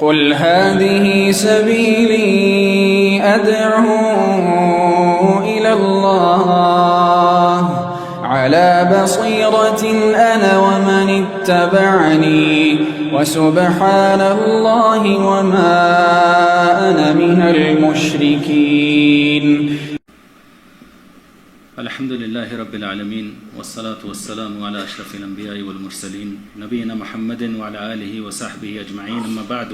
قل هذه سبيلي أدعو إلى الله على بصيرة أنا ومن اتبعني وسبحان الله وما أنا من المشركين. الحمد للہ رب العالمین والصلاة والسلام علی اشرف الانبیاء والمرسلین نبینا محمد وعلی آلہ وصحبہ اجمعین. اما بعد،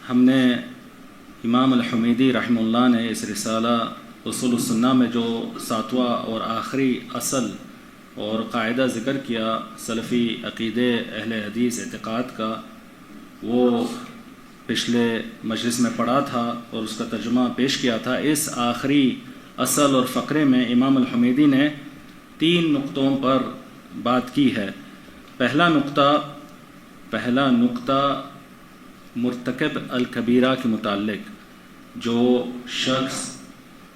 ہم نے امام الحمیدی رحمہ اللہ نے اس رسالہ اصول السنہ میں جو 7واں اور آخری اصل اور قاعدہ ذکر کیا سلفی عقیدے اہل حدیث اعتقاد کا، وہ پچھلے مجلس میں پڑھا تھا اور اس کا ترجمہ پیش کیا تھا. اس آخری اصل اور فقرے میں امام الحمیدی نے 3 نقطوں پر بات کی ہے. پہلا نقطہ مرتکب الکبیرہ کے متعلق، جو شخص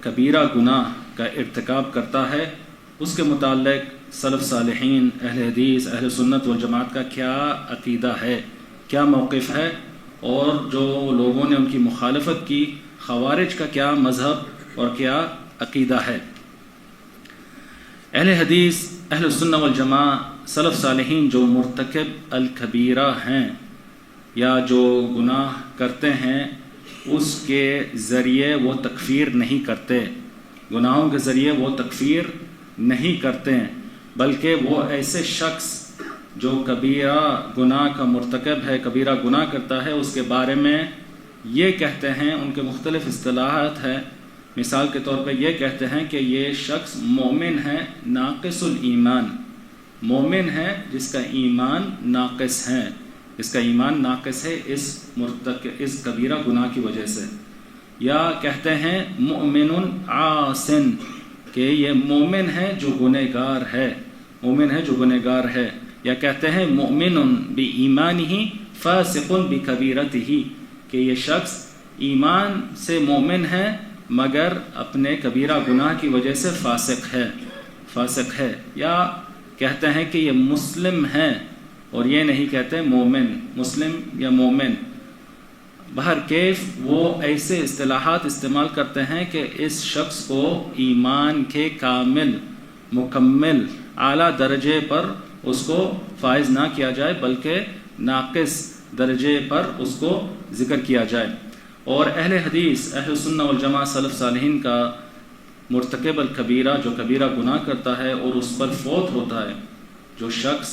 کبیرہ گناہ کا ارتکاب کرتا ہے اس کے متعلق سلف صالحین، اہل حدیث، اہل سنت والجماعت کا کیا عقیدہ ہے، کیا موقف ہے، اور جو لوگوں نے ان کی مخالفت کی خوارج کا کیا مذہب اور کیا عقیدہ ہے. اہل حدیث، اہل سنت والجماعت، سلف صالحین جو مرتکب الکبیرہ ہیں یا جو گناہ کرتے ہیں اس کے ذریعے وہ تکفیر نہیں کرتے، گناہوں کے ذریعے وہ تکفیر نہیں کرتے، بلکہ وہ ایسے شخص جو کبیرہ گناہ کا مرتکب ہے، کبیرہ گناہ کرتا ہے، اس کے بارے میں یہ کہتے ہیں، ان کے مختلف اصطلاحات ہیں. مثال کے طور پہ یہ کہتے ہیں کہ یہ شخص مومن ہے ناقص الایمان، مومن ہے جس کا ایمان ناقص ہے، اس کا ایمان ناقص ہے اس کبیرہ گناہ کی وجہ سے. یا کہتے ہیں مؤمن عاصن، کہ یہ مومن ہے جو گنہگار ہے، مومن ہے جو گنہگار ہے. یا کہتے ہیں مؤمن بایمانہ فاسق بکبیرتہ، کہ یہ شخص ایمان سے مومن ہے مگر اپنے کبیرہ گناہ کی وجہ سے فاسق ہے. یا کہتے ہیں کہ یہ مسلم ہے، اور یہ نہیں کہتے مومن، مسلم یا مومن. بہرکیف وہ ایسے اصطلاحات استعمال کرتے ہیں کہ اس شخص کو ایمان کے کامل، مکمل، اعلیٰ درجے پر اس کو فائز نہ کیا جائے بلکہ ناقص درجے پر اس کو ذکر کیا جائے. اور اہل حدیث، اہل سنہ والجماعت، سلف صالحین کا مرتکب الکبیرہ جو کبیرہ گناہ کرتا ہے اور اس پر فوت ہوتا ہے، جو شخص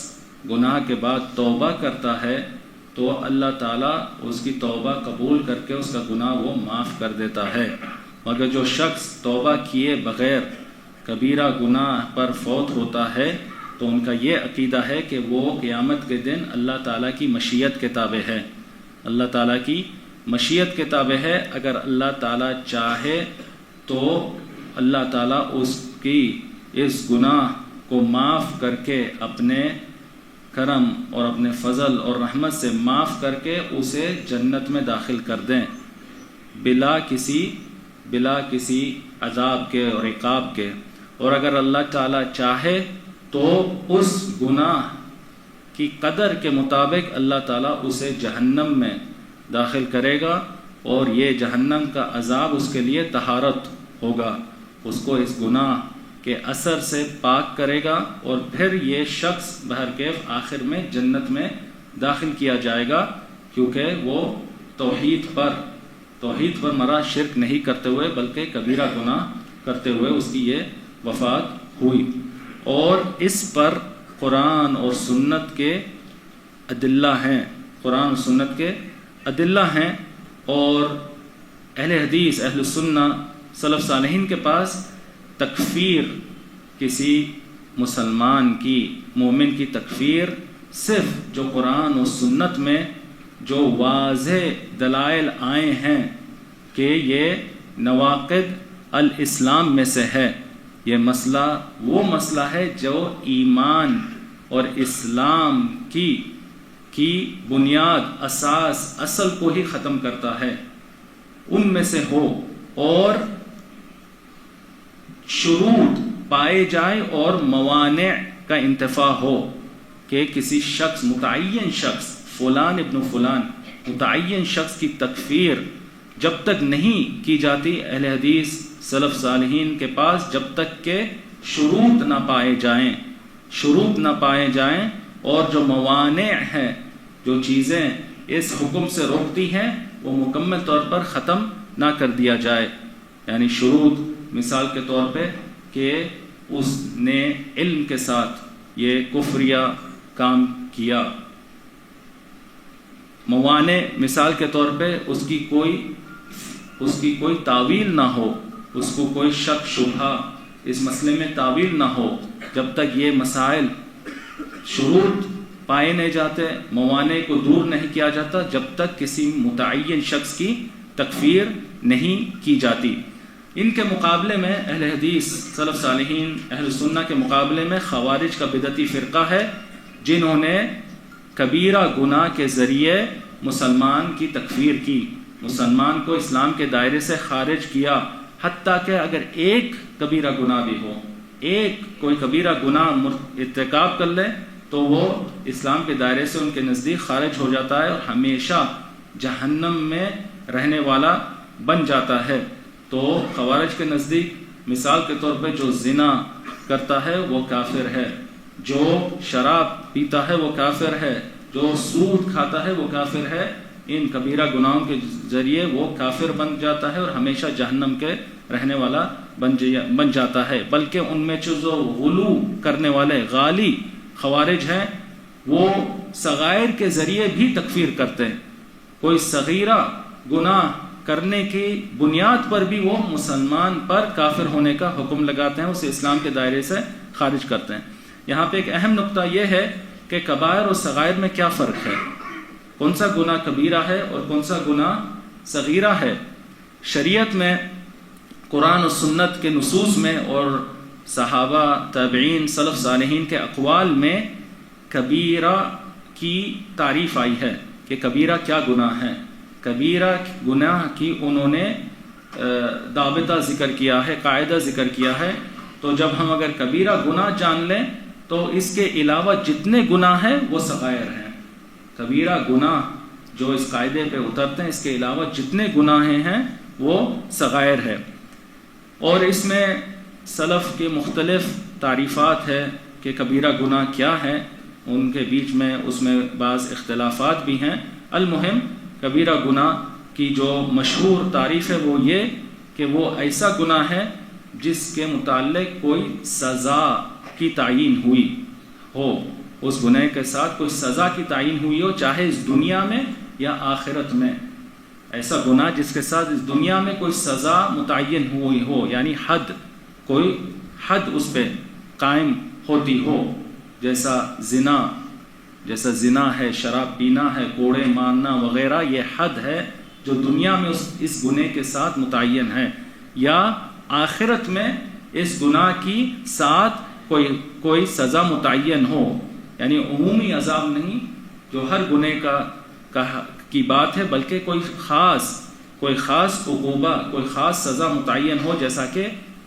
گناہ کے بعد توبہ کرتا ہے تو اللہ تعالیٰ اس کی توبہ قبول کر کے اس کا گناہ وہ معاف کر دیتا ہے. مگر جو شخص توبہ کیے بغیر کبیرہ گناہ پر فوت ہوتا ہے تو ان کا یہ عقیدہ ہے کہ وہ قیامت کے دن اللہ تعالیٰ کی مشیت کے تابع ہے، اللہ تعالیٰ کی مشیت کے تابع ہے. اگر اللہ تعالیٰ چاہے تو اللہ تعالیٰ اس کی اس گناہ کو معاف کر کے اپنے کرم اور اپنے فضل اور رحمت سے معاف کر کے اسے جنت میں داخل کر دیں بلا کسی عذاب کے اور عقاب کے. اور اگر اللہ تعالیٰ چاہے تو اس گناہ کی قدر کے مطابق اللہ تعالیٰ اسے جہنم میں داخل کرے گا، اور یہ جہنم کا عذاب اس کے لیے طہارت ہوگا، اس کو اس گناہ کے اثر سے پاک کرے گا، اور پھر یہ شخص بہرکیف آخر میں جنت میں داخل کیا جائے گا، کیونکہ وہ توحید پر مرا، شرک نہیں کرتے ہوئے بلکہ کبیرہ گناہ کرتے ہوئے اس کی یہ وفات ہوئی. اور اس پر قرآن اور سنت کے ادلہ ہیں، قرآن اور سنت کے ادلہ ہیں. اور اہل حدیث، اہل سنہ، سلف صالحین کے پاس تکفیر کسی مسلمان کی، مومن کی تکفیر صرف جو قرآن و سنت میں جو واضح دلائل آئے ہیں کہ یہ نواقض الاسلام میں سے ہے، یہ مسئلہ وہ مسئلہ ہے جو ایمان اور اسلام کی بنیاد، اساس، اصل کو ہی ختم کرتا ہے، ان میں سے ہو اور شروط پائے جائے اور موانع کا انتفاع ہو کہ کسی شخص، متعین شخص، فلان ابن فلان متعین شخص کی تکفیر جب تک نہیں کی جاتی اہل حدیث سلف صالحین کے پاس، جب تک کہ شروط نہ پائے جائیں اور جو موانع ہیں، جو چیزیں اس حکم سے روکتی ہیں، وہ مکمل طور پر ختم نہ کر دیا جائے. یعنی شروط، مثال کے طور پہ کہ اس نے علم کے ساتھ یہ کفریہ کام کیا. موانع، مثال کے طور پہ اس کی کوئی تعویل نہ ہو، اس کو کوئی شک شبہ اس مسئلے میں تعویل نہ ہو. جب تک یہ مسائل شروط پائے نہیں جاتے، موانع کو دور نہیں کیا جاتا، جب تک کسی متعین شخص کی تکفیر نہیں کی جاتی. ان کے مقابلے میں اہل حدیث سلف صالحین اہل سنہ کے مقابلے میں خوارج کا بدعتی فرقہ ہے، جنہوں نے کبیرہ گناہ کے ذریعے مسلمان کی تکفیر کی، مسلمان کو اسلام کے دائرے سے خارج کیا. حتیٰ کہ اگر ایک کبیرہ گناہ بھی ہو، کوئی کبیرہ گناہ ارتکاب کر لے تو وہ اسلام کے دائرے سے ان کے نزدیک خارج ہو جاتا ہے اور ہمیشہ جہنم میں رہنے والا بن جاتا ہے. تو خوارج کے نزدیک مثال کے طور پہ جو زنا کرتا ہے وہ کافر ہے، جو شراب پیتا ہے وہ کافر ہے، جو سود کھاتا ہے وہ کافر ہے. ان کبیرہ گناہوں کے ذریعے وہ کافر بن جاتا ہے اور ہمیشہ جہنم کے رہنے والا بن جاتا ہے. بلکہ ان میں جو غلو کرنے والے غالی خوارج ہیں، وہ صغائر کے ذریعے بھی تکفیر کرتے ہیں. کوئی صغیرہ گناہ کرنے کی بنیاد پر بھی وہ مسلمان پر کافر ہونے کا حکم لگاتے ہیں، اسے اسلام کے دائرے سے خارج کرتے ہیں. یہاں پہ ایک اہم نقطہ یہ ہے کہ کبائر اور صغائر میں کیا فرق ہے، کون سا گناہ کبیرہ ہے اور کون سا گناہ صغیرہ ہے. شریعت میں قرآن و سنت کے نصوص میں اور صحابہ، تابعین، سلف صالحین کے اقوال میں کبیرہ کی تعریف آئی ہے کہ کبیرہ کیا گناہ ہے. کبیرہ گناہ کی انہوں نے ضابطہ ذکر کیا ہے، قاعدہ ذکر کیا ہے. تو جب ہم اگر کبیرہ گناہ جان لیں تو اس کے علاوہ جتنے گناہ ہیں وہ صغائر ہیں. کبیرہ گناہ جو اس قاعدے پہ اترتے ہیں، اس کے علاوہ جتنے گناہ ہیں وہ صغائر ہے. اور اس میں سلف کے مختلف تعریفات ہے کہ کبیرہ گناہ کیا ہے، ان کے بیچ میں اس میں بعض اختلافات بھی ہیں. المہم کبیرہ گناہ کی جو مشہور تعریف ہے وہ یہ کہ وہ ایسا گناہ ہے جس کے متعلق کوئی سزا کی تعین ہوئی ہو، اس گناہ کے ساتھ کوئی سزا کی تعین ہوئی ہو، چاہے اس دنیا میں یا آخرت میں. ایسا گناہ جس کے ساتھ اس دنیا میں کوئی سزا متعین ہوئی ہو، یعنی کوئی حد اس پہ قائم ہوتی ہو، جیسا زنا ہے، شراب پینا ہے، کوڑے مارنا وغیرہ، یہ حد ہے جو دنیا میں اس گناہ کے ساتھ متعین ہے. یا آخرت میں اس گناہ کی ساتھ کوئی سزا متعین ہو، یعنی عمومی عذاب نہیں جو ہر گناہ کی بات ہے، بلکہ کوئی خاص عقوبہ، کوئی خاص سزا متعین ہو، جیسا کہ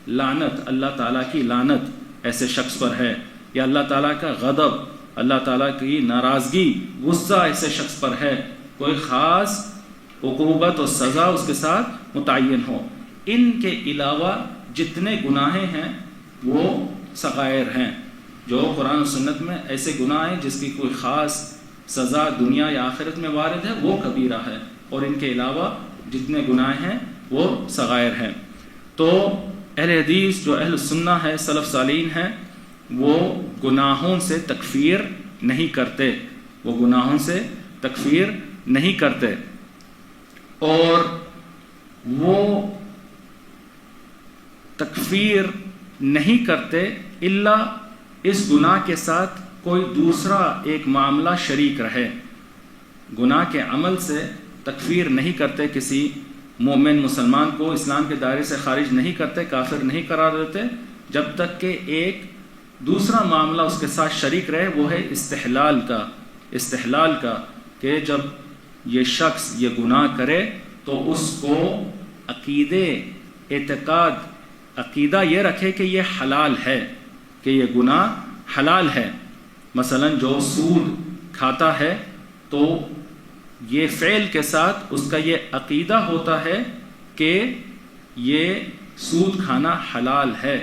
لعنت، اللہ تعالیٰ کی لعنت ایسے شخص پر ہے، یا اللہ تعالیٰ کا غضب، اللہ تعالیٰ کی ناراضگی، غصہ ایسے شخص پر ہے، کوئی خاص عقوبت اور سزا اس کے ساتھ متعین ہو. ان کے علاوہ جتنے گناہ ہیں وہ صغائر ہیں. جو قرآن و سنت میں ایسے گناہ ہیں جس کی کوئی خاص سزا دنیا یا آخرت میں وارد ہے وہ کبیرہ ہے، اور ان کے علاوہ جتنے گناہ ہیں وہ صغائر ہیں. تو اہل حدیث جو اہل سنہ ہے، سلف صالحین ہیں، وہ گناہوں سے تکفیر نہیں کرتے، اور وہ تکفیر نہیں کرتے الا اس گناہ کے ساتھ کوئی دوسرا ایک معاملہ شریک رہے. گناہ کے عمل سے تکفیر نہیں کرتے، کسی مومن مسلمان کو اسلام کے دائرے سے خارج نہیں کرتے، کافر نہیں قرار دیتے، جب تک کہ ایک دوسرا معاملہ اس کے ساتھ شریک رہے، وہ ہے استحلال کا کہ جب یہ شخص یہ گناہ کرے تو اس کو عقیدہ یہ رکھے کہ یہ حلال ہے، کہ یہ گناہ حلال ہے. مثلا جو سود کھاتا ہے تو یہ فعل کے ساتھ اس کا یہ عقیدہ ہوتا ہے کہ یہ سود کھانا حلال ہے،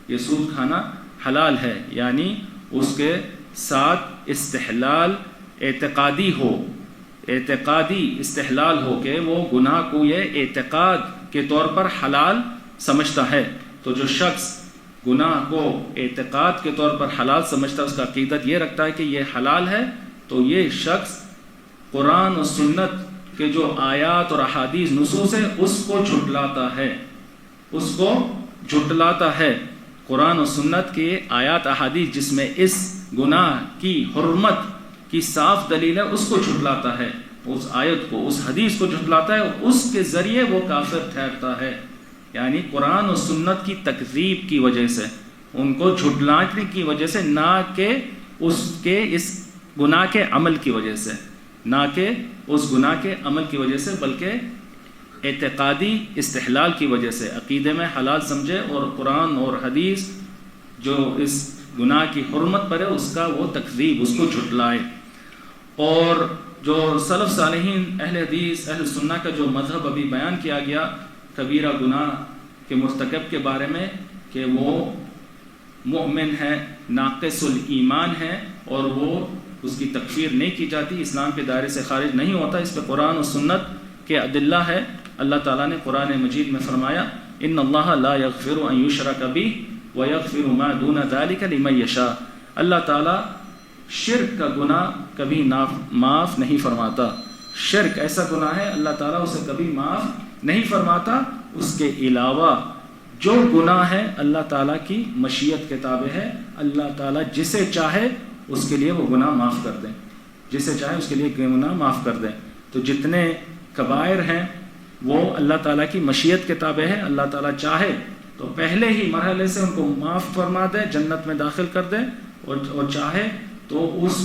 یہ سود کھانا حلال ہے، یعنی اس کے ساتھ استحلال اعتقادی ہو، اعتقادی استحلال ہو کہ وہ گناہ کو یہ اعتقاد کے طور پر حلال سمجھتا ہے۔ تو جو شخص گناہ کو اعتقاد کے طور پر حلال سمجھتا ہے، اس کا عقیدت یہ رکھتا ہے کہ یہ حلال ہے، تو یہ شخص قرآن و سنت کے جو آیات اور احادیث نصوص ہے اس کو جھٹلاتا ہے، اس کو جھٹلاتا ہے۔ قرآن و سنت کے آیات احادیث جس میں اس گناہ کی حرمت کی صاف دلیل ہے اس کو جھٹلاتا ہے، اس آیت کو، اس حدیث کو جھٹلاتا ہے، اس کے ذریعے وہ کافر ٹھہرتا ہے۔ یعنی قرآن و سنت کی تکذیب کی وجہ سے، ان کو جھٹلانے کی وجہ سے، نہ کہ اس گناہ کے عمل کی وجہ سے، نہ کہ اس گناہ کے عمل کی وجہ سے، بلکہ اعتقادی استحلال کی وجہ سے عقیدے میں حلال سمجھے اور قرآن اور حدیث جو اس گناہ کی حرمت پر ہے اس کا وہ تکذیب، اس کو جھٹلائے۔ اور جو سلف صالحین اہل حدیث اہل سنہ کا جو مذہب ابھی بیان کیا گیا کبیرہ گناہ کے مرتکب کے بارے میں کہ وہ مؤمن ہے، ناقص الایمان ہے اور وہ اس کی تکفیر نہیں کی جاتی، اسلام کے دائرے سے خارج نہیں ہوتا، اس پہ قرآن و سنت کے ادلہ ہے۔ اللہ تعالیٰ نے قرآن مجید میں فرمایا ان اللہ لا یغفر ان یشرک بہ ویغفر ما دون ذلک لمن یشاء، اللہ تعالیٰ شرک کا گناہ کبھی معاف نہیں فرماتا۔ شرک ایسا گناہ ہے اللہ تعالیٰ اسے کبھی معاف نہیں فرماتا، اس کے علاوہ جو گناہ ہے اللہ تعالیٰ کی مشیت کے تابع ہے، اللہ تعالیٰ جسے چاہے اس کے لیے وہ گناہ معاف کر دیں، جسے چاہے اس کے لیے گناہ معاف کر دیں۔ تو جتنے کبائر ہیں وہ اللہ تعالیٰ کی مشیت کے تابع ہے، اللہ تعالیٰ چاہے تو پہلے ہی مرحلے سے ان کو معاف فرما دے، جنت میں داخل کر دے، اور چاہے تو اس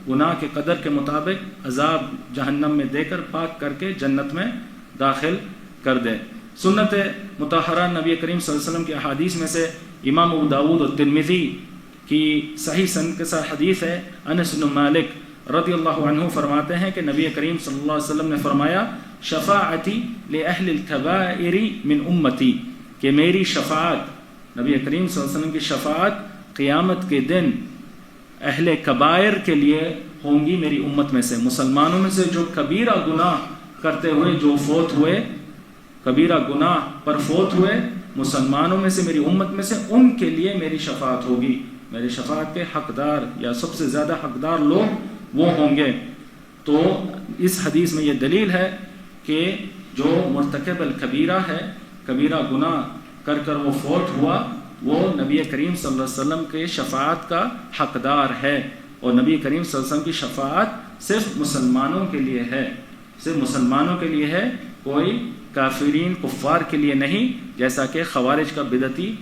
گناہ کے قدر کے مطابق عذاب جہنم میں دے کر پاک کر کے جنت میں داخل کر دے۔ سنت مطہرہ نبی کریم صلی اللہ علیہ وسلم کی احادیث میں سے امام ابو داؤد اور ترمذی کی صحیح سند کے ساتھ حدیث ہے، انس بن مالک رضی اللہ عنہ فرماتے ہیں کہ نبی کریم صلی اللہ علیہ وسلم نے فرمایا شفاعتی لأہل الکبائر من امتی، کہ میری شفاعت، نبی کریم صلی اللہ علیہ وسلم کی شفاعت قیامت کے دن اہل کبائر کے لیے ہوں گی میری امت میں سے، مسلمانوں میں سے جو کبیرہ گناہ کرتے ہوئے جو فوت ہوئے، کبیرہ گناہ پر فوت ہوئے مسلمانوں میں سے میری امت میں سے، ان کے لیے میری شفاعت ہوگی، میری شفاعت کے حقدار یا سب سے زیادہ حقدار لوگ وہ ہوں گے۔ تو اس حدیث میں یہ دلیل ہے کہ جو مرتکب الکبیرہ ہے، کبیرہ گناہ کر کر وہ فوت ہوا، وہ نبی کریم صلی اللہ علیہ وسلم کے شفاعت کا حقدار ہے، اور نبی کریم صلی اللہ علیہ وسلم کی شفاعت صرف مسلمانوں کے لیے ہے، صرف مسلمانوں کے لیے ہے، کوئی کافرین کفار کے لیے نہیں، جیسا کہ خوارج کا بدعتی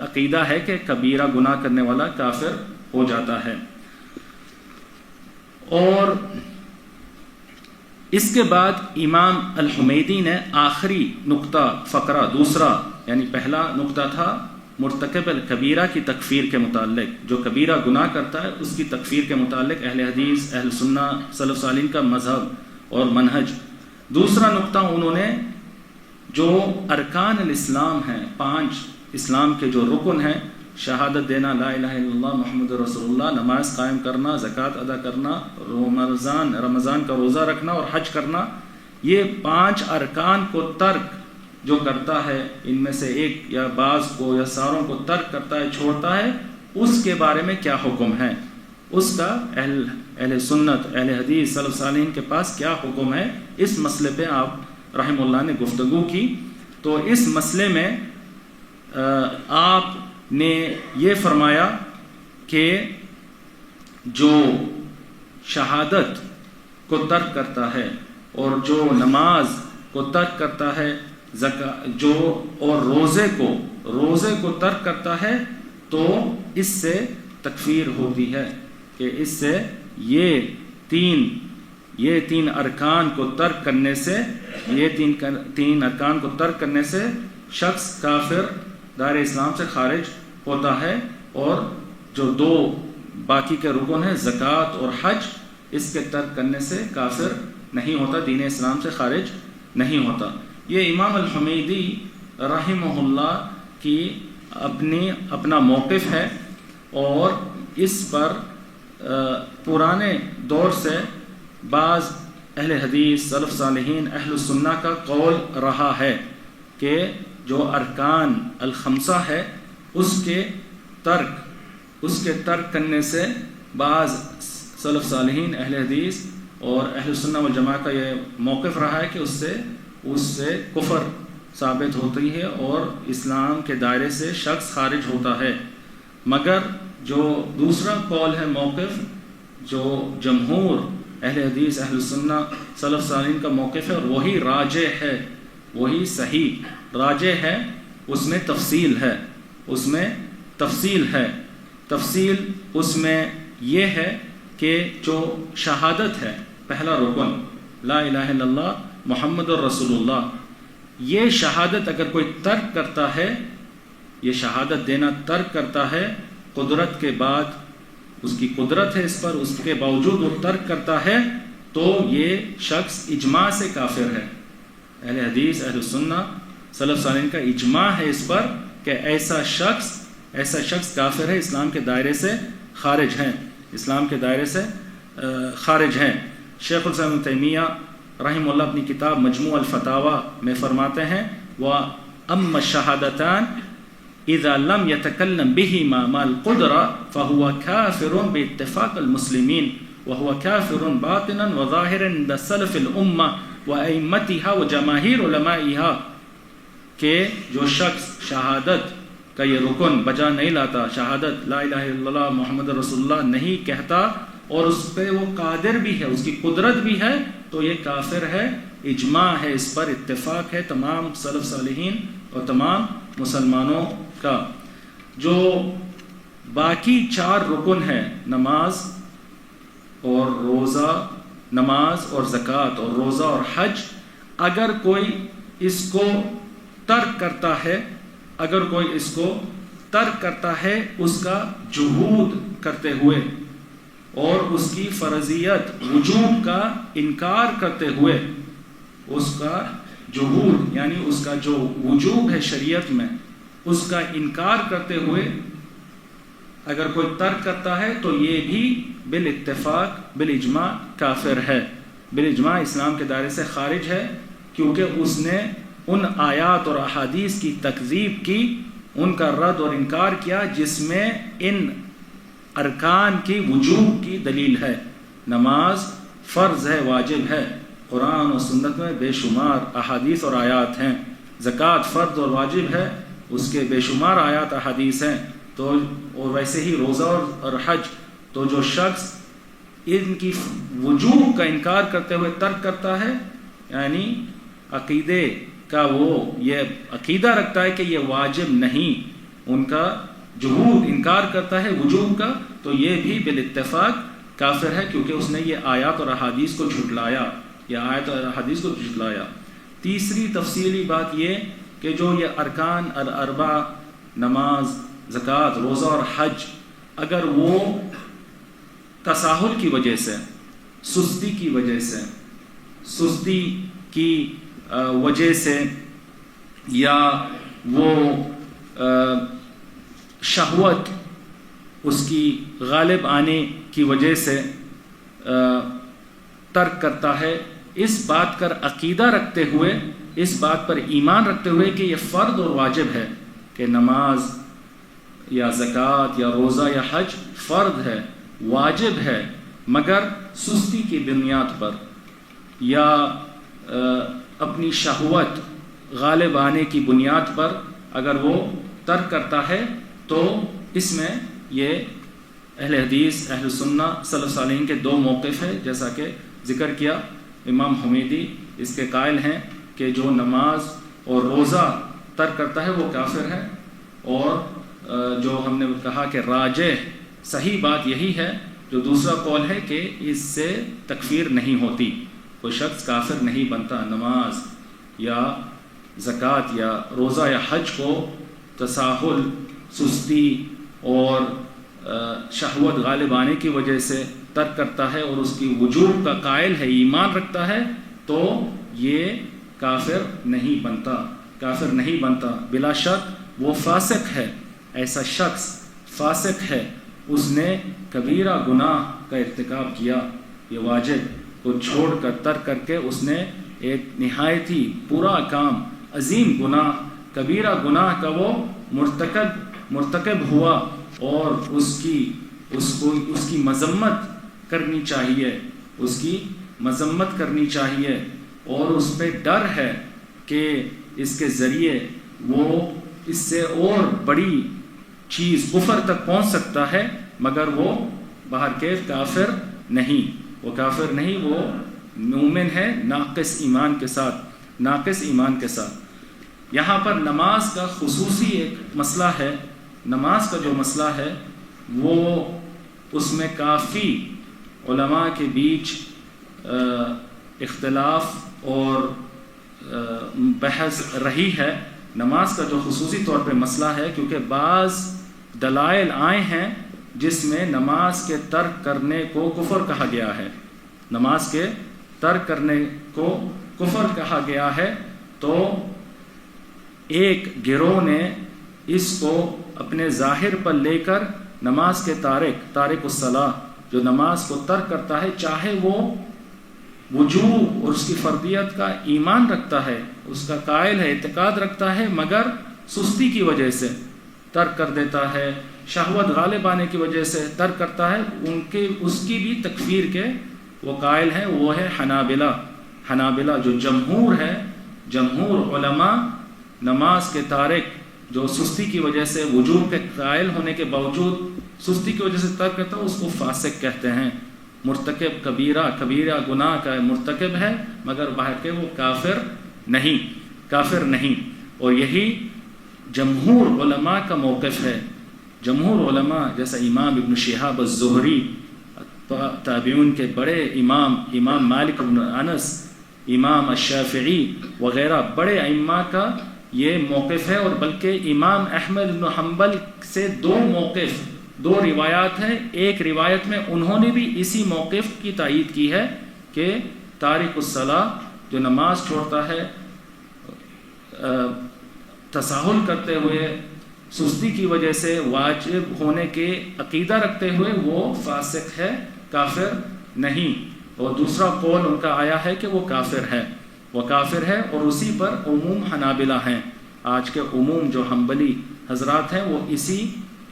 عقیدہ ہے کہ کبیرہ گناہ کرنے والا کافر ہو جاتا ہے۔ اور اس کے بعد امام الحمیدی نے آخری نقطہ فقرہ دوسرا، یعنی پہلا نقطہ تھا مرتکب الکبیرہ کی تکفیر کے متعلق، جو کبیرہ گناہ کرتا ہے اس کی تکفیر کے متعلق اہل حدیث اہل سنہ سلف صالحین کا مذہب اور منہج۔ دوسرا نقطہ انہوں نے جو ارکان الاسلام ہیں، 5 اسلام کے جو رکن ہیں، شہادت دینا لا الہ الا اللہ محمد رسول اللہ، نماز قائم کرنا، زکوٰۃ ادا کرنا، رمضان کا روزہ رکھنا اور حج کرنا، یہ 5 ارکان کو ترک جو کرتا ہے، ان میں سے ایک یا بعض کو یا ساروں کو ترک کرتا ہے، چھوڑتا ہے، اس کے بارے میں کیا حکم ہے، اس کا اہل سنت اہل حدیث سلف صالحین کے پاس کیا حکم ہے، اس مسئلے پہ آپ رحمہ اللہ نے گفتگو کی۔ تو اس مسئلے میں آپ نے یہ فرمایا کہ جو شہادت کو ترک کرتا ہے اور جو نماز کو ترک کرتا ہے، جو اور روزے کو ترک کرتا ہے، تو اس سے تکفیر ہوتی ہے، کہ اس سے یہ تین ارکان کو ترک کرنے سے، یہ تین ارکان کو ترک کرنے سے شخص کافر دائرہ اسلام سے خارج ہوتا ہے، اور جو 2 باقی کے رکن ہیں زکوٰۃ اور حج، اس کے ترک کرنے سے کافر نہیں ہوتا، دین اسلام سے خارج نہیں ہوتا۔ یہ امام الحمیدی رحمہ اللہ کی اپنا موقف ہے، اور اس پر پرانے دور سے بعض اہل حدیث، سلف صالحین، اہل السنہ کا قول رہا ہے کہ جو ارکان الخمسہ ہے اس کے ترک کرنے سے بعض سلف صالحین، اہل حدیث اور اہل السنہ والجماعہ کا یہ موقف رہا ہے کہ اس سے کفر ثابت ہوتی ہے اور اسلام کے دائرے سے شخص خارج ہوتا ہے۔ مگر جو دوسرا قول ہے، موقف جو جمہور اہل حدیث، اہل السنہ، سلف صالحین کا موقف ہے، اور وہی راجح ہے، وہی صحیح راجح ہے، اس میں تفصیل ہے، تفصیل اس میں یہ ہے کہ جو شہادت ہے، پہلا رکن لا الہ الا اللہ محمد الرسول اللہ، یہ شہادت اگر کوئی ترک کرتا ہے، یہ شہادت دینا ترک کرتا ہے، قدرت کے بعد اس کی قدرت ہے اس پر، اس کے باوجود وہ ترک کرتا ہے، تو یہ شخص اجماع سے کافر ہے۔ اہل حدیث، اہل السنہ، سلف صالحین کا اجماع ہے اس پر کہ ایسا شخص کافر ہے، اسلام کے دائرے سے خارج ہیں۔ شیخ الاسلام ابن تیمیہ رحمہ اللہ اپنی کتاب مجموع الفتاوی میں فرماتے ہیں، وَأَمَّا الشَّهَادَتَانِ اذا لم يتكلم بهما مع القدرة فهو كافر باتفاق المسلمين وهو كافر باطنا وظاهرا عند سلف الامه وائمتها وجماهير علمائها، کہ جو شخص شہادت کا یہ رکن بجا نہیں لاتا، شہادت لا الہ الا اللہ محمد رسول اللہ نہیں کہتا، اور اس پہ وہ قادر بھی ہے، اس کی قدرت بھی ہے، تو یہ کافر ہے۔ اجماع ہے اس پر، اتفاق ہے تمام سلف صالحین اور تمام مسلمانوں کا۔ جو باقی 4 رکن ہیں، نماز اور روزہ، نماز اور زکوٰۃ اور روزہ اور حج، اگر کوئی اس کو ترک کرتا ہے اس کا جحود کرتے ہوئے اور اس کی فرضیت وجوب کا انکار کرتے ہوئے، اس کا جحود یعنی اس کا جو وجوب ہے شریعت میں، اس کا انکار کرتے ہوئے اگر کوئی ترک کرتا ہے تو یہ بھی بالاتفاق، بالاجماع کافر ہے، بالاجماع اسلام کے دائرے سے خارج ہے، کیونکہ اس نے ان آیات اور احادیث کی تکذیب کی، ان کا رد اور انکار کیا جس میں ان ارکان کی وجوب کی دلیل ہے۔ نماز فرض ہے، واجب ہے، قرآن و سنت میں بے شمار احادیث اور آیات ہیں۔ زکوٰۃ فرض اور واجب ہے، اس کے بے شمار آیات احادیث ہیں، تو اور ویسے ہی روزہ اور حج۔ تو جو شخص ان کی وجوب کا انکار کرتے ہوئے ترک کرتا ہے، یعنی عقیدے کا وہ یہ عقیدہ رکھتا ہے کہ یہ واجب نہیں، ان کا جحود انکار کرتا ہے وجوب کا، تو یہ بھی بالاتفاق کافر ہے، کیونکہ اس نے یہ آیات اور احادیث کو جھٹلایا۔ تیسری تفصیلی بات یہ کہ جو یہ ارکان الاربع، نماز، زکوٰۃ، روزہ اور حج، اگر وہ تساہل کی وجہ سے، سستی کی وجہ سے یا وہ شہوت اس کی غالب آنے کی وجہ سے ترک کرتا ہے، اس بات پر عقیدہ رکھتے ہوئے، اس بات پر ایمان رکھتے ہوئے کہ یہ فرض اور واجب ہے، کہ نماز یا زکوٰۃ یا روزہ یا حج فرض ہے، واجب ہے، مگر سستی کی بنیاد پر یا اپنی شہوت غالب آنے کی بنیاد پر اگر وہ ترک کرتا ہے، تو اس میں یہ اہل حدیث، اہل سنہ، سلف صالحین کے 2 موقف ہیں، جیسا کہ ذکر کیا۔ امام حمیدی اس کے قائل ہیں کہ جو نماز اور روزہ ترک کرتا ہے وہ کافر ہے، اور جو ہم نے کہا کہ راجح صحیح بات یہی ہے، جو دوسرا قول ہے کہ اس سے تکفیر نہیں ہوتی، کوئی شخص کافر نہیں بنتا، نماز یا زکوٰۃ یا روزہ یا حج کو تساہل، سستی اور شہوت غالب آنے کی وجہ سے ترک کرتا ہے اور اس کی وجوب کا قائل ہے، ایمان رکھتا ہے، تو یہ کافر نہیں بنتا، کافر نہیں بنتا۔ بلا شک وہ فاسق ہے، ایسا شخص فاسق ہے، اس نے کبیرہ گناہ کا ارتکاب کیا، یہ واجب کو چھوڑ کر ترک کر کے اس نے ایک نہایت ہی برا کام، عظیم گناہ، کبیرہ گناہ کا وہ مرتکب ہوا، اور اس کی مذمت کرنی چاہیے، اس کی مذمت کرنی چاہیے، اور اس پہ ڈر ہے کہ اس کے ذریعے وہ اس سے اور بڑی چیز کفر تک پہنچ سکتا ہے، مگر وہ باہر کے کافر نہیں، وہ کافر نہیں، وہ مومن ہے ناقص ایمان کے ساتھ، ناقص ایمان کے ساتھ۔ یہاں پر نماز کا خصوصی ایک مسئلہ ہے، نماز کا جو مسئلہ ہے وہ اس میں کافی علماء کے بیچ اختلاف اور بحث رہی ہے۔ نماز کا جو خصوصی طور پہ مسئلہ ہے، کیونکہ بعض دلائل آئے ہیں جس میں نماز کے ترک کرنے کو کفر کہا گیا ہے، نماز کے ترک کرنے کو کفر کہا گیا ہے، تو ایک گروہ نے اس کو اپنے ظاہر پر لے کر نماز کے تارک الصلاح، جو نماز کو ترک کرتا ہے، چاہے وہ وجوب اور اس کی فردیت کا ایمان رکھتا ہے، اس کا قائل ہے، اعتقاد رکھتا ہے، مگر سستی کی وجہ سے ترک کر دیتا ہے، شہوت غالب آنے کی وجہ سے ترک کرتا ہے، اس کی بھی تکفیر کے وہ قائل ہیں، وہ ہے حنابلہ جو جمہور ہے، جمہور علماء نماز کے تارک جو سستی کی وجہ سے وجوب کے قائل ہونے کے باوجود سستی کی وجہ سے ترک کرتا ہے، اس کو فاسق کہتے ہیں، مرتکب کبیرہ گناہ کا مرتکب ہے، مگر باہر کے وہ کافر نہیں۔ اور یہی جمہور علماء کا موقف ہے، جمہور علماء جیسا امام ابن شہاب الزہری، تابعین کے بڑے امام مالک بن انس، امام الشافعی وغیرہ بڑے ائمہ کا یہ موقف ہے، اور بلکہ امام احمد بن حنبل سے دو روایات ہیں، ایک روایت میں انہوں نے بھی اسی موقف کی تائید کی ہے کہ تارک الصلاح جو نماز چھوڑتا ہے تساہل کرتے ہوئے، سستی کی وجہ سے، واجب ہونے کے عقیدہ رکھتے ہوئے، وہ فاسق ہے، کافر نہیں۔ اور دوسرا قول ان کا آیا ہے کہ وہ کافر ہے، اور اسی پر عموم حنابلہ ہیں، آج کے عموم جو حنبلی حضرات ہیں وہ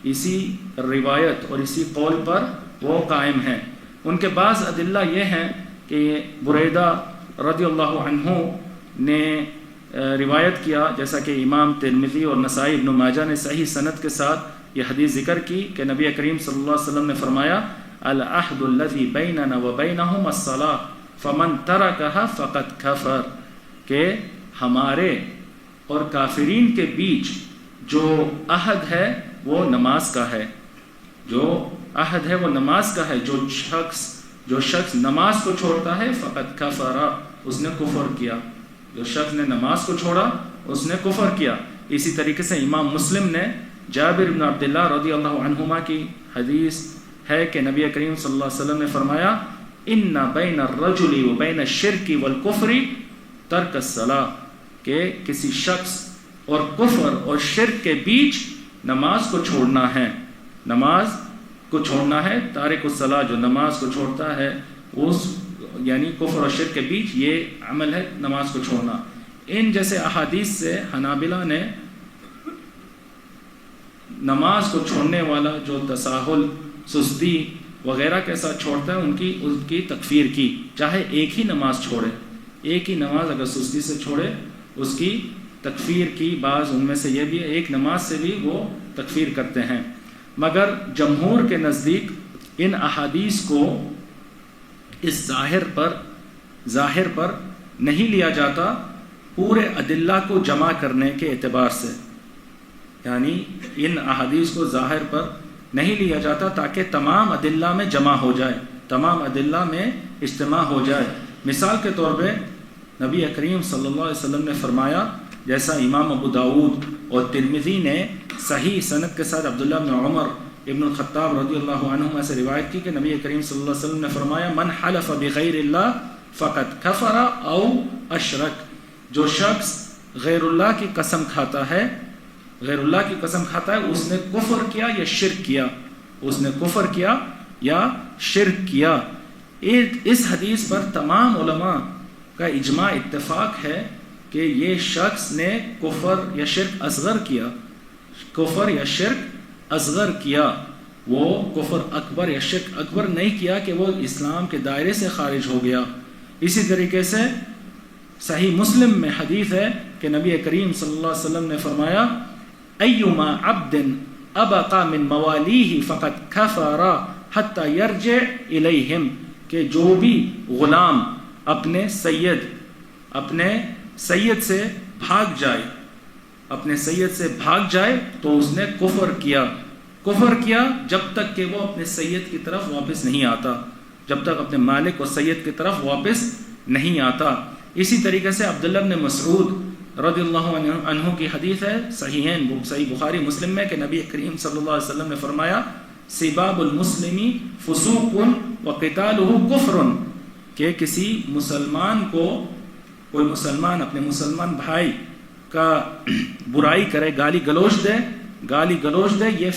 اسی روایت اور اسی قول پر وہ قائم ہیں۔ ان کے بعض ادلہ یہ ہیں کہ بریدہ رضی اللہ عنہ نے روایت کیا، جیسا کہ امام ترمذی اور نسائی ابن ماجہ نے صحیح سند کے ساتھ یہ حدیث ذکر کی کہ نبی کریم صلی اللہ علیہ وسلم نے فرمایا، العہد الذی بیننا وبینہم الصلاۃ فمن ترکہا فقد کفر، کہ ہمارے اور کافرین کے بیچ جو عہد ہے وہ نماز کا ہے، جو عہد ہے وہ نماز کا ہے، جو شخص نماز کو چھوڑتا ہے فقد کفر، اس نے کفر کیا، جو شخص نے نماز کو چھوڑا اس نے کفر کیا۔ اسی طریقے سے امام مسلم نے جابر بن عبداللہ رضی اللہ عنہما کی حدیث ہے کہ نبی کریم صلی اللہ علیہ وسلم نے فرمایا، ان بین الرجل و بین الشرک والکفر ترک الصلاۃ، کہ کسی شخص اور کفر اور شرک کے بیچ نماز کو چھوڑنا ہے، تارک الصلاۃ جو نماز کو چھوڑتا ہے، یعنی کفر اور شرک کے بیچ یہ عمل ہے نماز کو چھوڑنا۔ ان جیسے احادیث سے حنابلہ نے نماز کو چھوڑنے والا جو تساہل، سستی وغیرہ کے ساتھ چھوڑتا ہے، ان کی تکفیر کی، چاہے ایک ہی نماز چھوڑے، ایک ہی نماز اگر سستی سے چھوڑے اس کی تکفیر کی، بعض ان میں سے یہ بھی ایک نماز سے بھی وہ تکفیر کرتے ہیں۔ مگر جمہور کے نزدیک ان احادیث کو اس ظاہر پر نہیں لیا جاتا، پورے ادلہ کو جمع کرنے کے اعتبار سے، یعنی ان احادیث کو ظاہر پر نہیں لیا جاتا تاکہ تمام ادلہ میں جمع ہو جائے، تمام ادلہ میں اجتماع ہو جائے۔ مثال کے طور پہ نبی کریم صلی اللہ علیہ وسلم نے فرمایا، جیسا امام ابو داود اور ترمذی نے صحیح سند کے ساتھ عبداللہ بن عمر ابن الخطاب رضی اللہ عنہ سے روایت کی کہ نبی کریم صلی اللہ علیہ وسلم نے فرمایا من حلف بغیر اللہ فقد کفر او اشرک، جو شخص غیر اللہ کی قسم کھاتا ہے، غیر اللہ کی قسم کھاتا ہے، اس نے کفر کیا یا شرک کیا، اس نے کفر کیا یا شرک کیا۔ اس حدیث پر تمام علماء کا اجماع اتفاق ہے کہ یہ شخص نے کفر یا شرک اصغر کیا، کفر یا شرک اصغر کیا، وہ کفر اکبر یا شرک اکبر نہیں کیا کہ وہ اسلام کے دائرے سے خارج ہو گیا۔ اسی طریقے سے صحیح مسلم میں حدیث ہے کہ نبی کریم صلی اللہ علیہ وسلم نے فرمایا ایما عبد ابقى من موالیہ فقد کفر حتی یرجع الیہم، کہ جو بھی غلام اپنے سید سے بھاگ جائے، اپنے سید سے بھاگ جائے تو اس نے کفر کیا جب تک کہ وہ اپنے سید کی طرف واپس نہیں آتا، جب تک اپنے مالک اور سید کی طرف واپس نہیں آتا۔ اسی طریقے سے عبداللہ بن مسعود رضی اللہ عنہ کی حدیث ہے صحیحین، صحیح بخاری مسلم میں، کہ نبی کریم صلی اللہ علیہ وسلم نے فرمایا سباب المسلمی فسوق وقتالہ کفر، کہ کسی مسلمان کو، کوئی مسلمان اپنے مسلمان بھائی کا برائی کرے، گالی گلوچ دے، یہ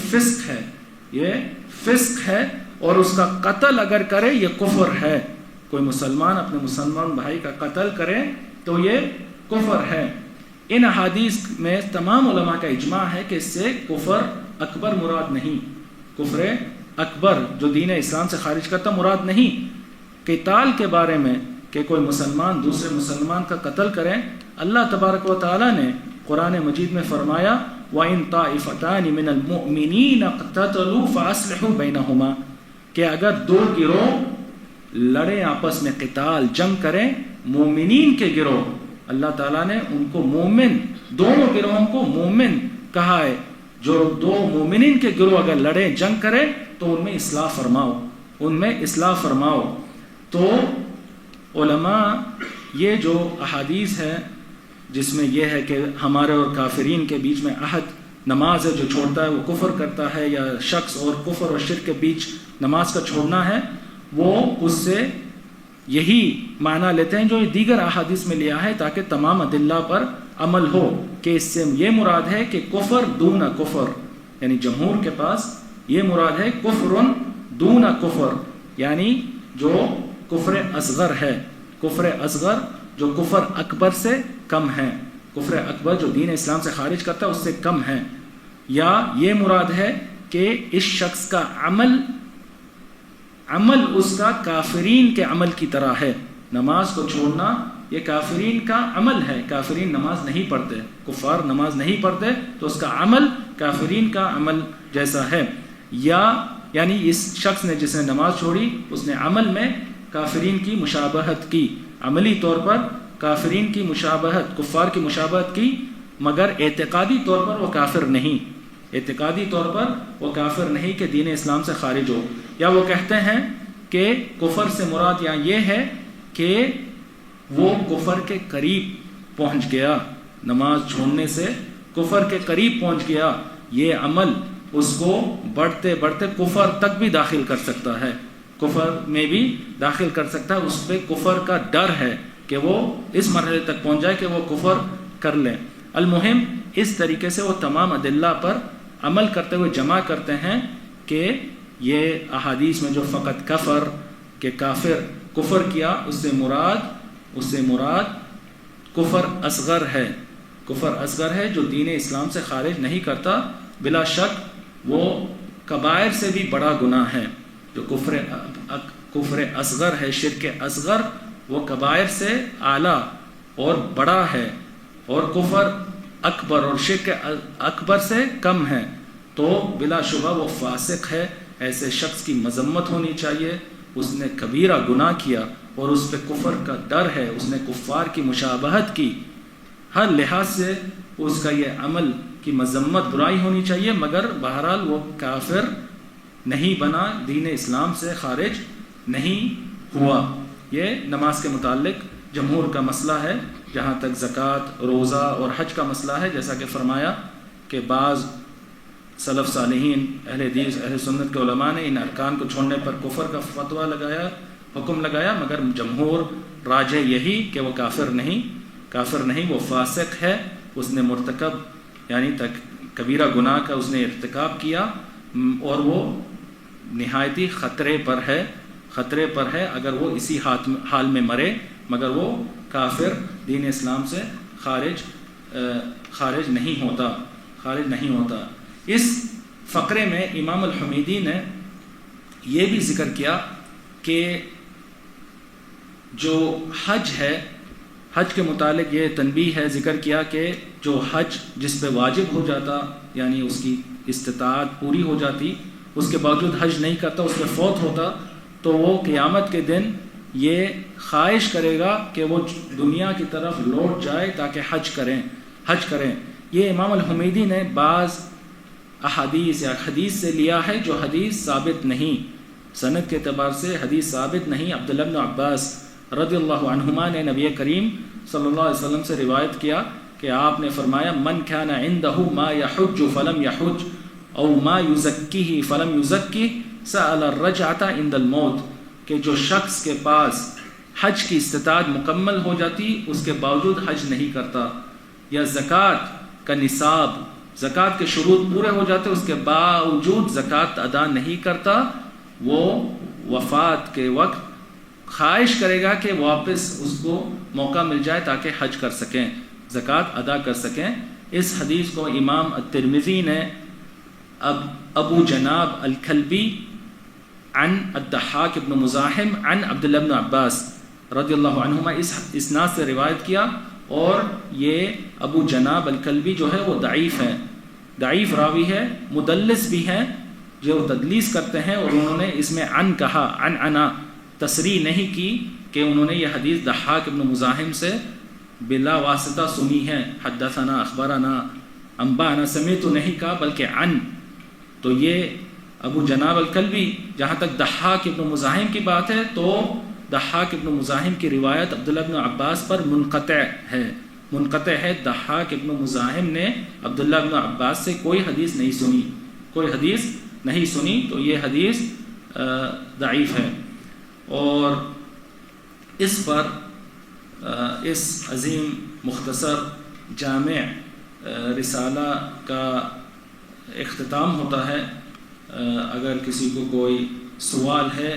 فسق ہے، اور اس کا قتل اگر کرے یہ کفر ہے۔ کوئی مسلمان اپنے مسلمان بھائی کا قتل کرے تو یہ کفر ہے۔ ان احادیث میں تمام علماء کا اجماع ہے کہ اس سے کفر اکبر مراد نہیں، کفر اکبر جو دین اسلام سے خارج کرتا مراد نہیں۔ قتال کے بارے میں کہ کوئی مسلمان دوسرے مسلمان کا قتل کرے، اللہ تبارک و تعالی نے قرآن مجید میں فرمایا وَإِن طَائِفَتَانِ مِنَ الْمُؤْمِنِينَ اقْتَتَلُوا فَأَصْلِحُوا بَيْنَهُمَا، کہ اگر دو گروہ لڑے، آپس میں قتال جنگ کریں، مومنین کے گروہ، اللہ تعالیٰ نے ان کو مومن، دونوں گروہوں کو مومن کہا ہے، جو دو مومنین کے گروہ اگر لڑے جنگ کرے تو ان میں اصلاح فرماؤ، تو علماء یہ جو احادیث ہے جس میں یہ ہے کہ ہمارے اور کافرین کے بیچ میں عہد، نماز ہے جو چھوڑتا ہے وہ کفر کرتا ہے، یا شخص اور کفر اور شرک کے بیچ نماز کا چھوڑنا ہے، وہ اس سے یہی معنی لیتے ہیں جو دیگر احادیث میں لیا ہے، تاکہ تمام ادلہ پر عمل ہو، کہ اس سے یہ مراد ہے کہ کفر دون کفر، یعنی جمہور کے پاس یہ مراد ہے کفر دون کفر، یعنی جو کفر اصغر ہے، کفر اصغر جو کفر اکبر سے کم ہے، کفر اکبر جو دین اسلام سے خارج کرتا ہے اس سے کم ہے، یا یہ مراد ہے کہ اس شخص کا عمل اس کا کافرین کے عمل کی طرح ہے، نماز کو چھوڑنا یہ کافرین کا عمل ہے، کافرین نماز نہیں پڑھتے، کفار نماز نہیں پڑھتے، تو اس کا عمل کافرین کا عمل جیسا ہے، یعنی اس شخص نے جس نے نماز چھوڑی اس نے عمل میں کافرین کی مشابہت کی، عملی طور پر کافرین کی مشابہت، کفار کی مشابہت کی، مگر اعتقادی طور پر وہ کافر نہیں، اعتقادی طور پر وہ کافر نہیں کہ دین اسلام سے خارج ہو۔ یا وہ کہتے ہیں کہ کفر سے مراد یہاں یہ ہے کہ وہ کفر کے قریب پہنچ گیا، نماز چھوڑنے سے کفر کے قریب پہنچ گیا، یہ عمل اس کو بڑھتے بڑھتے کفر تک بھی داخل کر سکتا ہے، کفر میں بھی داخل کر سکتا ہے، اس پہ کفر کا ڈر ہے کہ وہ اس مرحلے تک پہنچ جائے کہ وہ کفر کر لے۔ المہم اس طریقے سے وہ تمام ادلہ پر عمل کرتے ہوئے جمع کرتے ہیں کہ یہ احادیث میں جو فقط کفر کہ کافر کفر کیا، اس سے مراد کفر اصغر ہے، کفر اصغر ہے جو دین اسلام سے خارج نہیں کرتا، بلا شک وہ کبائر سے بھی بڑا گناہ ہے، جو کفر اصغر ہے، شرک اصغر، وہ کبائر سے اعلیٰ اور بڑا ہے، اور کفر اکبر اور شرک اکبر سے کم ہے، تو بلا شبہ وہ فاسق ہے۔ ایسے شخص کی مذمت ہونی چاہیے، اس نے کبیرہ گناہ کیا اور اس پہ کفر کا ڈر ہے، اس نے کفار کی مشابہت کی، ہر لحاظ سے اس کا یہ عمل کی مذمت برائی ہونی چاہیے، مگر بہرحال وہ کافر نہیں بنا، دین اسلام سے خارج نہیں ہوا۔ یہ نماز کے متعلق جمہور کا مسئلہ ہے۔ جہاں تک زکوٰۃ، روزہ اور حج کا مسئلہ ہے، جیسا کہ فرمایا کہ بعض سلف صالحین اہل حدیث اہل سنت کے علماء نے ان ارکان کو چھوڑنے پر کفر کا فتویٰ لگایا، حکم لگایا، مگر جمہور راجح یہی کہ وہ کافر نہیں، وہ فاسق ہے، اس نے مرتکب یعنی کبیرہ گناہ کا اس نے ارتکاب کیا اور وہ نہایتی خطرے پر ہے اگر وہ اسی حال میں مرے، مگر وہ کافر دین اسلام سے خارج نہیں ہوتا۔ اس فقرے میں امام الحمیدی نے یہ بھی ذکر کیا کہ جو حج ہے، حج کے متعلق یہ تنبیہ ہے، ذکر کیا کہ جو حج جس پہ واجب ہو جاتا یعنی اس کی استطاعت پوری ہو جاتی، اس کے باوجود حج نہیں کرتا، اس پہ فوت ہوتا، تو وہ قیامت کے دن یہ خواہش کرے گا کہ وہ دنیا کی طرف لوٹ جائے تاکہ حج کریں۔ یہ امام الحمیدی نے بعض احادیث یا حدیث سے لیا ہے جو حدیث ثابت نہیں، سند کے اعتبار سے حدیث ثابت نہیں۔ عبداللہ بن عباس رضی اللہ عنہما نے نبی کریم صلی اللہ علیہ وسلم سے روایت کیا کہ آپ نے فرمایا من کان عنده ما يحج فلم يحج او ما يزکیہ فلم یزکی سأل الرجعۃ عند الموت، کہ جو شخص کے پاس حج کی استطاعت مکمل ہو جاتی اس کے باوجود حج نہیں کرتا، یا زکوٰۃ کا نصاب، زکوٰۃ کے شروط پورے ہو جاتے اس کے باوجود زکوٰۃ ادا نہیں کرتا، وہ وفات کے وقت خواہش کرے گا کہ واپس اس کو موقع مل جائے تاکہ حج کر سکیں، زکوٰۃ ادا کر سکیں۔ اس حدیث کو امام الترمذی نے ابو جناب الکلبی عن الضحاک ابن مزاحم عن عبداللہ بن عباس رضی اللہ عنہما اس اسناد سے روایت کیا، اور یہ ابو جناب الکلبی جو ہے وہ ضعیف راوی ہے، مدلس بھی ہیں، جو تدلیس کرتے ہیں، اور انہوں نے اس میں عن کہا، عن تصریح نہیں کی کہ انہوں نے یہ حدیث ضحاک ابن مزاحم سے بلا واسطہ سنی ہے، حدثنا اخبرنا انبانا سمیت نہیں کہا بلکہ عن۔ تو یہ ابو جناب الکلبی، جہاں تک ضحاک ابن مزاحم کی بات ہے تو ضحاک ابن مزاحم کی روایت عبداللہ بن عباس پر منقطع ہے۔ ضحاک ابن مزاحم نے عبداللہ بن عباس سے کوئی حدیث نہیں سنی، تو یہ حدیث ضعیف ہے۔ اور اس پر اس عظیم مختصر جامع رسالہ کا اختتام ہوتا ہے۔ اگر کسی کو کوئی سوال ہے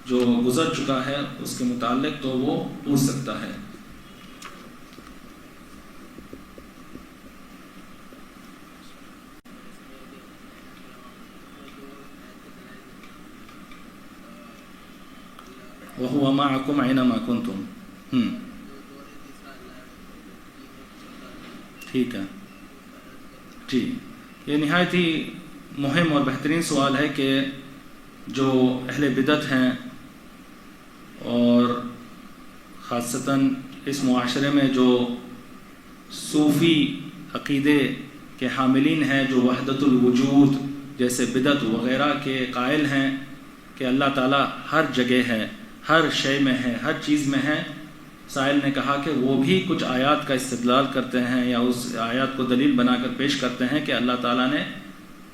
جو گزر چکا ہے اس کے متعلق تو وہ پوچھ سکتا ہے۔ وَهُوَ مَعَكُمْ أَيْنَمَا كُنْتُمْ۔ ٹھیک ہے جی، یہ نہایت ہی مہم اور بہترین سوال ہے کہ جو اہل بدعت ہیں اور خاصتاً اس معاشرے میں جو صوفی عقیدے کے حاملین ہیں، جو وحدت الوجود جیسے بدعت وغیرہ کے قائل ہیں کہ اللہ تعالیٰ ہر جگہ ہے، ہر شے میں ہے، ہر چیز میں ہے، سائل نے کہا کہ وہ بھی کچھ آیات کا استدلال کرتے ہیں یا اس آیات کو دلیل بنا کر پیش کرتے ہیں کہ اللہ تعالیٰ نے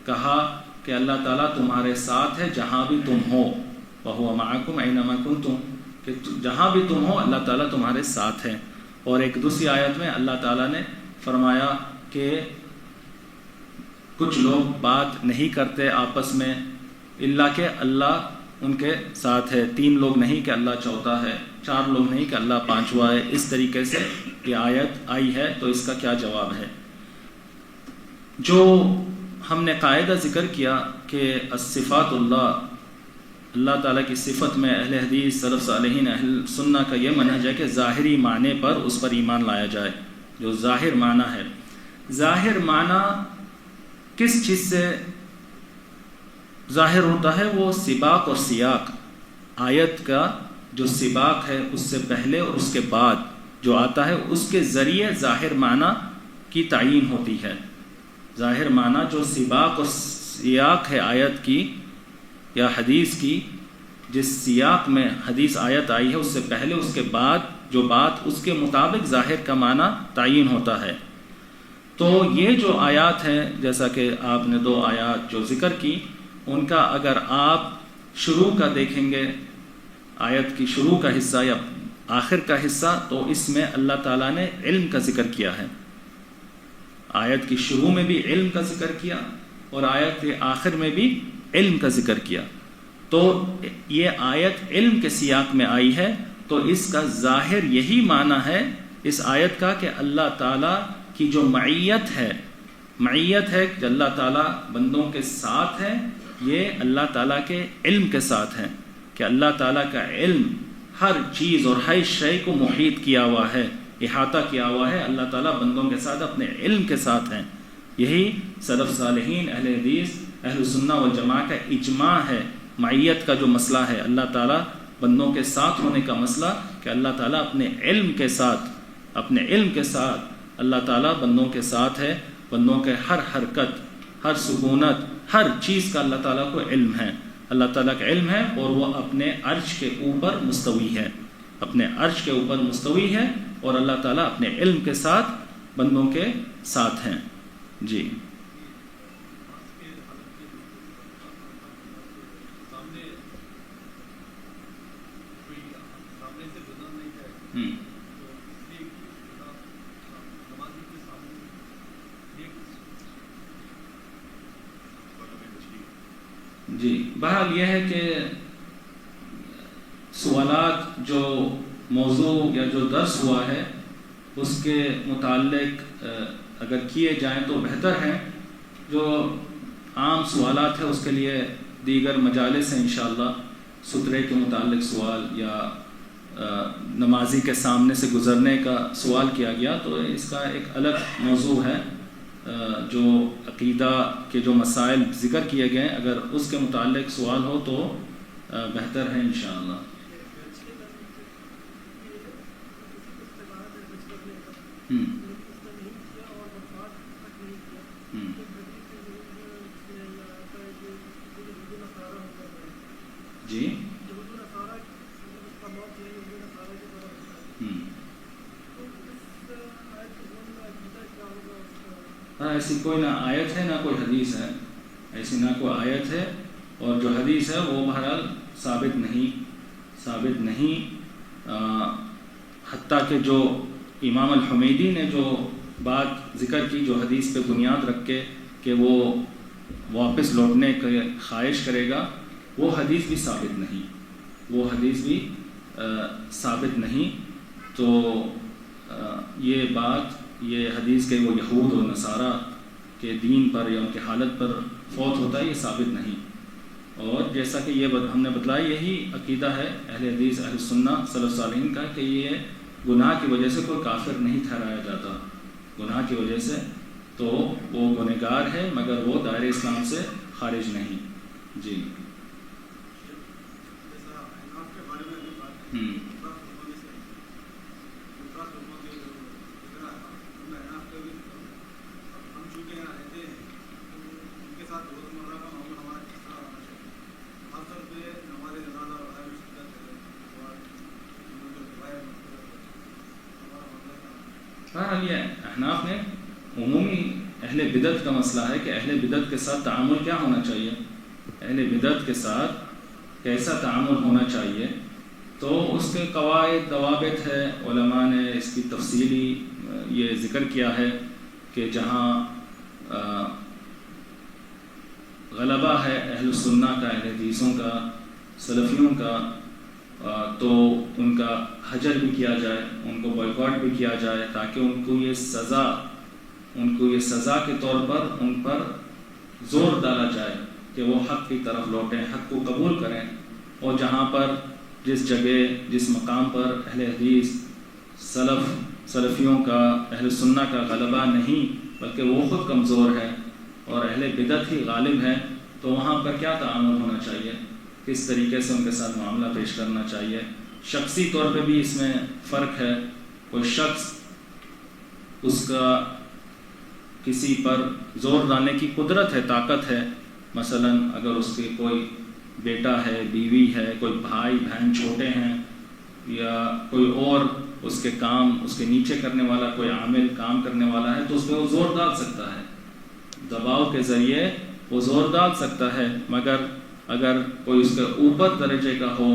کہا کہ اللہ تعالیٰ تمہارے ساتھ ہے جہاں بھی تم ہو، وَهُوَ مَعَكُمْ أَيْنَمَا كُنْتُمْ، کہ جہاں بھی تم ہو اللہ تعالیٰ تمہارے ساتھ ہے۔ اور ایک دوسری آیت میں اللہ تعالیٰ نے فرمایا کہ کچھ لوگ بات نہیں کرتے آپس میں الا کہ اللہ ان کے ساتھ ہے، 3 لوگ نہیں کہ اللہ چوتھا ہے، 4 لوگ نہیں کہ اللہ پانچواں ہے۔ اس طریقے سے یہ آیت آئی ہے، تو اس کا کیا جواب ہے؟ جو ہم نے قاعدہ ذکر کیا کہ الصفات اللہ تعالیٰ کی صفت میں اہل حدیث سلف صالحین اہل سنہ کا یہ منہج ہے کہ ظاہری معنی پر اس پر ایمان لایا جائے۔ جو ظاہر معنی ہے، ظاہر معنی کس چیز سے ظاہر ہوتا ہے؟ وہ سباق اور سیاق، آیت کا جو سباق ہے اس سے پہلے اور اس کے بعد جو آتا ہے اس کے ذریعے ظاہر معنی کی تعیین ہوتی ہے۔ ظاہر معنی جو سباق اور سیاق ہے آیت کی یا حدیث کی، جس سیاق میں حدیث آیت آئی ہے اس سے پہلے اس کے بعد جو بات اس کے مطابق ظاہر کا معنی تعیین ہوتا ہے۔ تو یہ جو آیات ہیں، جیسا کہ آپ نے 2 آیات جو ذکر کی، ان کا اگر آپ شروع کا دیکھیں گے، آیت کی شروع کا حصہ یا آخر کا حصہ، تو اس میں اللہ تعالیٰ نے علم کا ذکر کیا ہے۔ آیت کی شروع میں بھی علم کا ذکر کیا اور آیت کے آخر میں بھی علم کا ذکر کیا۔ تو یہ آیت علم کے سیاق میں آئی ہے، تو اس کا ظاہر یہی معنی ہے اس آیت کا کہ اللہ تعالیٰ کی جو معیت ہے کہ اللہ تعالیٰ بندوں کے ساتھ ہے، یہ اللہ تعالیٰ کے علم کے ساتھ ہے، کہ اللہ تعالیٰ کا علم ہر چیز اور ہر شے کو محیط کیا ہوا ہے، احاطہ کیا ہوا ہے۔ اللہ تعالیٰ بندوں کے ساتھ اپنے علم کے ساتھ ہیں۔ یہی سلف صالحین، اہل حدیث، اہل سنہ والجماعہ کا اجماع ہے۔ معیت کا جو مسئلہ ہے، اللہ تعالیٰ بندوں کے ساتھ ہونے کا مسئلہ، کہ اللہ تعالیٰ اپنے علم کے ساتھ اللہ تعالیٰ بندوں کے ساتھ ہے۔ بندوں کے ہر حرکت، ہر سکونت، ہر چیز کا اللہ تعالیٰ کو علم ہے۔ اللہ تعالیٰ کا علم ہے اور وہ اپنے عرش کے اوپر مستوی ہے، اور اللہ تعالیٰ اپنے علم کے ساتھ بندوں کے ساتھ ہیں۔ جی جی بہرحال یہ ہے کہ سوالات جو موضوع یا جو درس ہوا ہے اس کے متعلق اگر کیے جائیں تو بہتر ہیں۔ جو عام سوالات ہیں اس کے لیے دیگر مجالس ہیں انشاءاللہ۔ سترے کے متعلق سوال یا نمازی کے سامنے سے گزرنے کا سوال کیا گیا، تو اس کا ایک الگ موضوع ہے۔ جو عقیدہ کے جو مسائل ذکر کیے گئے، اگر اس کے متعلق سوال ہو تو بہتر ہے انشاءاللہ۔ جی ایسی کوئی نہ آیت ہے نہ کوئی حدیث ہے، ایسی نہ کوئی آیت ہے، اور جو حدیث ہے وہ بہرحال ثابت نہیں۔ حتیٰ کہ جو امام الحمیدی نے جو بات ذکر کی، جو حدیث پہ بنیاد رکھ کے کہ وہ واپس لوٹنے کے خواہش کرے گا، وہ حدیث بھی ثابت نہیں۔ تو یہ بات، یہ حدیث کے وہ یہود و نصارہ کے دین پر یا ان کے حالت پر فوت ہوتا ہے، یہ ثابت نہیں۔ اور جیسا کہ یہ ہم نے بتلایا، یہی عقیدہ ہے اہل حدیث، اہل سنہ، سلف صالحین کا، کہ یہ گناہ کی وجہ سے کوئی کافر نہیں ٹھہرایا جاتا۔ گناہ کی وجہ سے تو وہ گنہگار ہے، مگر وہ دائرہ اسلام سے خارج نہیں۔ جی یہ احناف نے عمومی اہل بدعت کا مسئلہ ہے کہ اہل بدعت کے ساتھ تعامل کیا ہونا چاہیے، اہل بدعت کے ساتھ کیسا تعامل ہونا چاہیے۔ تو اس کے قواعد ضوابط ہے، علماء نے اس کی تفصیلی یہ ذکر کیا ہے کہ جہاں غلبہ ہے اہل سنہ کا، اہل حدیثوں کا، سلفیوں کا، تو ان کا حجر بھی کیا جائے، ان کو بائیکاٹ بھی کیا جائے، تاکہ ان کو یہ سزا کے طور پر ان پر زور ڈالا جائے کہ وہ حق کی طرف لوٹیں، حق کو قبول کریں۔ اور جہاں پر جس جگہ، جس مقام پر اہل حدیث، سلفیوں کا، اہل سنہ کا غلبہ نہیں، بلکہ وہ خود کمزور ہے اور اہل بدعت ہی غالب ہے، تو وہاں پر کیا تعامل ہونا چاہیے، کس طریقے سے ان کے ساتھ معاملہ پیش کرنا چاہیے۔ شخصی طور پہ بھی اس میں فرق ہے۔ کوئی شخص، اس کا کسی پر زور ڈالنے کی قدرت ہے، طاقت ہے، مثلا اگر اس کے کوئی بیٹا ہے، بیوی ہے، کوئی بھائی بہن چھوٹے ہیں، یا کوئی اور اس کے کام اس کے نیچے کرنے والا کوئی عامل کام کرنے والا ہے تو اس پہ وہ زور ڈال سکتا ہے، دباؤ کے ذریعے وہ زور ڈال سکتا ہے، مگر اگر کوئی اس کے اوپر درجے کا ہو،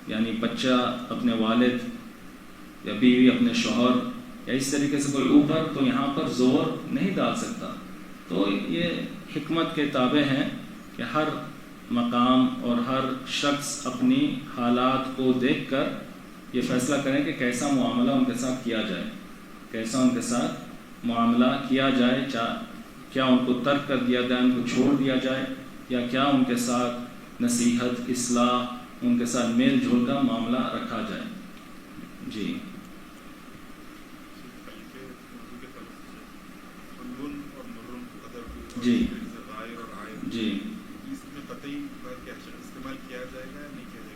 یعنی بچہ اپنے والد یا بیوی اپنے شوہر یا اس طریقے سے کوئی اوپر، تو یہاں پر زور نہیں ڈال سکتا۔ تو یہ حکمت کے تابع ہیں کہ ہر مقام اور ہر شخص اپنی حالات کو دیکھ کر یہ فیصلہ کریں کہ کیسا معاملہ ان کے ساتھ کیا جائے، کیسا ان کے ساتھ معاملہ کیا جائے، کیا ان کو ترک کر دیا جائے، ان کو چھوڑ دیا جائے، یا کیا ان کے ساتھ نصیحت، اصلاح، ان کے ساتھ میل جول کا معاملہ رکھا جائے۔ جی جی جی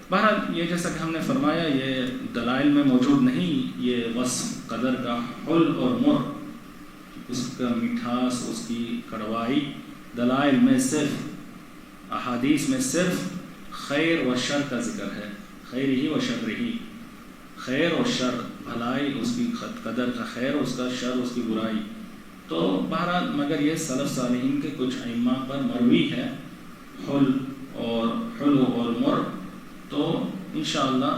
بہرحال یہ جیسا کہ ہم نے فرمایا یہ دلائل میں موجود نہیں، یہ وصف قدر کا حل اور مر، اس کا مٹھاس، اس کی کڑوائی دلائل میں صرف، احادیث میں صرف خیر و شر کا ذکر ہے، خیر ہی و شر ہی، خیر و شر، بھلائی اس کی قدر کا خیر، اس کا شر اس کی برائی۔ تو بہرحال مگر یہ سلف صالحین کے کچھ ائمہ پر مروی ہے حل اور مر، تو انشاءاللہ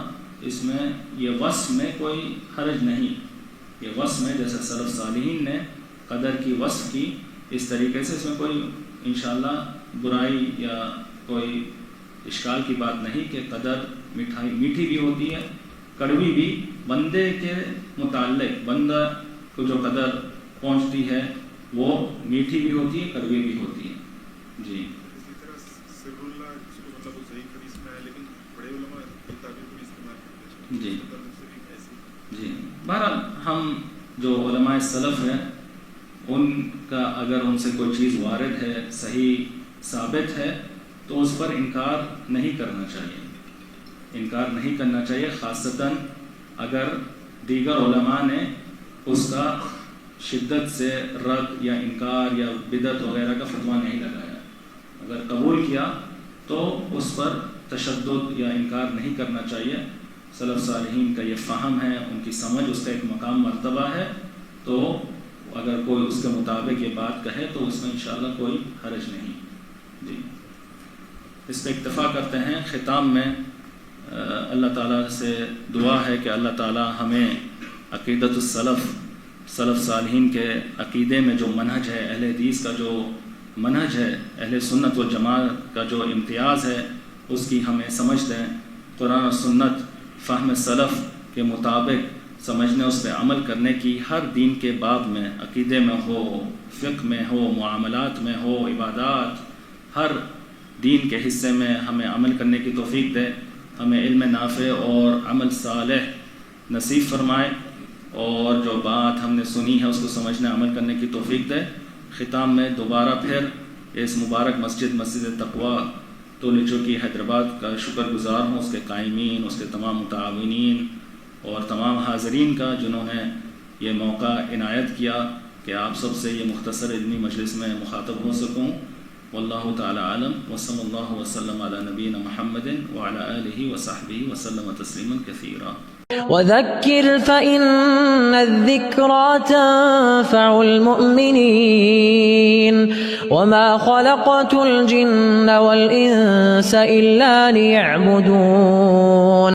اس میں یہ وصف میں کوئی حرج نہیں، یہ وصف میں جیسے سلف صالحین نے قدر کی وصف کی اس طریقے سے اس میں کوئی انشاءاللہ برائی یا کوئی اشکال کی بات نہیں کہ قدر میٹھی بھی ہوتی ہے، کڑوی بھی، بندے کے متعلق بندہ کو جو قدر پہنچتی ہے وہ میٹھی بھی ہوتی ہے، کڑوی بھی ہوتی ہے۔ جی جی جی بہرحال ہم جو علماء سلف ہیں ان کا اگر ان سے کوئی چیز وارد ہے، صحیح ثابت ہے، تو اس پر انکار نہیں کرنا چاہیے، انکار نہیں کرنا چاہیے، خاصتاً اگر دیگر علماء نے اس کا شدت سے رد یا انکار یا بدعت وغیرہ کا فتویٰ نہیں لگایا، اگر قبول کیا تو اس پر تشدد یا انکار نہیں کرنا چاہیے۔ سلف صالحین کا یہ فہم ہے، ان کی سمجھ، اس کا ایک مقام مرتبہ ہے، تو اگر کوئی اس کے مطابق یہ بات کہے تو اس میں انشاءاللہ کوئی حرج نہیں۔ جی اس پہ اکتفا کرتے ہیں۔ ختام میں اللہ تعالیٰ سے دعا ہے کہ اللہ تعالیٰ ہمیں عقیدت السلف، سلف صالحین کے عقیدے میں جو منہج ہے، اہل حدیث کا جو منہج ہے، اہل سنت و جماعت کا جو امتیاز ہے، اس کی ہمیں سمجھ دیں، قرآن و سنت فہم سلف کے مطابق سمجھنے، اس پہ عمل کرنے کی، ہر دین کے باب میں، عقیدے میں ہو، فقہ میں ہو، معاملات میں ہو، عبادات، ہر دین کے حصے میں ہمیں عمل کرنے کی توفیق دے، ہمیں علم نافع اور عمل صالح نصیب فرمائے، اور جو بات ہم نے سنی ہے اس کو سمجھنے عمل کرنے کی توفیق دے۔ ختام میں دوبارہ پھر اس مبارک مسجد تقویٰ تولی چوکی حیدرآباد کا شکر گزار ہوں، اس کے قائمین، اس کے تمام متعاونین اور تمام حاضرین کا جنہوں نے یہ موقع عنایت کیا کہ آپ سب سے یہ مختصر علمی مجلس میں مخاطب ہو سکوں۔ واللہ تعالی عالم، وصلی اللہ وسلم علی نبینا محمد وعلی آلہ وصحبہ وسلم تسلیما کثیرا۔ وذكر فإن الذكرى تنفع المؤمنين وما خلقت الجن والإنس إلا ليعبدون